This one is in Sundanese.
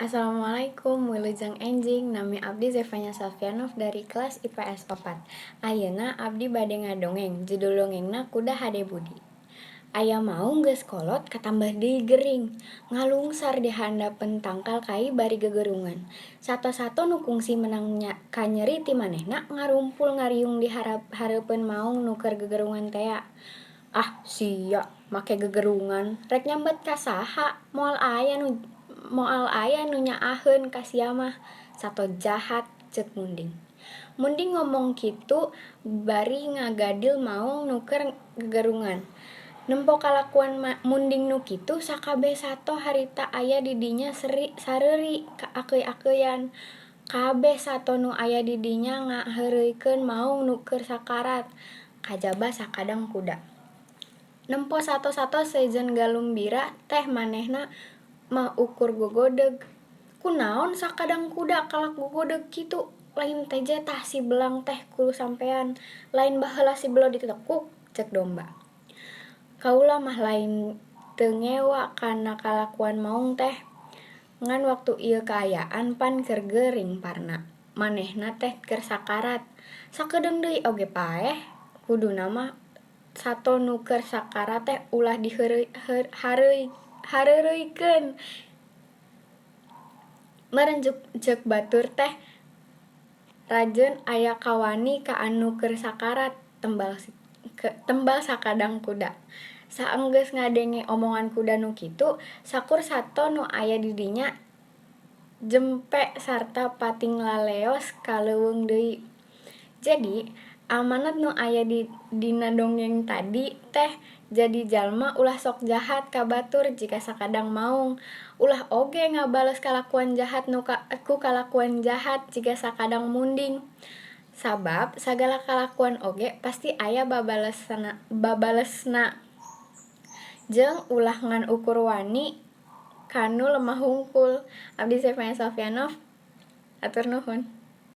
Assalamualaikum, wilujeng enjing, nami abdi Zevanya Salvianov dari kelas IPS 4. Ayeuna abdi bade ngadongeng, judul dongengna Kuda Hade Budi. Aya maung geus kolot katambah deui gering, ngalungsar di handapeun tangkal kai bari gegerungan. Sato-sato nu kungsi menang kanyeri ti manehna ngarumpul ngariung di hareupeun maung nu keur gegerungan tea. Ah sia, make gegerungan, rek nyambet ka saha? Moal aya nu nyaaheun ka sia mah. Sato jahat, ceuk Munding. Munding ngomong kitu bari ngagadil maung nu keur gegerungan. Nempo kalakuan Munding nu kitu sakabeh sato harita aya di dinya sareuri akeuy-akeuyan. Kabeh sato nu aya di dinya ngaheureukeun maung nu keur sakarat. Kajaba sakadang kuda. Nempo sato-sato sejen galumbira teh manehna mah ukur gogodeg. Kunaon sakadang kuda kalak gogodeg kitu? Lain teje tah si belang teh kudu sampean, lain baheula si belo ditekuk, ceuk domba. Kaula mah lain teu ngewa kana kalakuan maung teh. Ngan waktu ieu kaayaan pan keur geuring parna. Manehna teh keur sakarat. Sakedeung deui oge paeh. Kuduna mah sato nu keur sakarat teh ulah hareureuykeun. Meureun ceuk batur teh rajeun aya kawani ka anu keur sakarat, tembal sakadang kuda. Saenggeus ngadenge omongan kuda nu kitu, sakur sato nu aya di dinya jempe sarta pating laleos kaleuweung deui. Jadi, amanat nu aya dina dongeng tadi teh jadi jalma ulah sok jahat ka batur jika sakadang maung. Ulah oge ngabales kalakuan jahat ku kalakuan jahat jika sakadang Munding. Sabab sagala kalakuan oge pasti aya babalesna. Jeung ulah ngan ukur wani kanu lemah hungkul. Abdi Zevanya Salvianov, atur nuhun.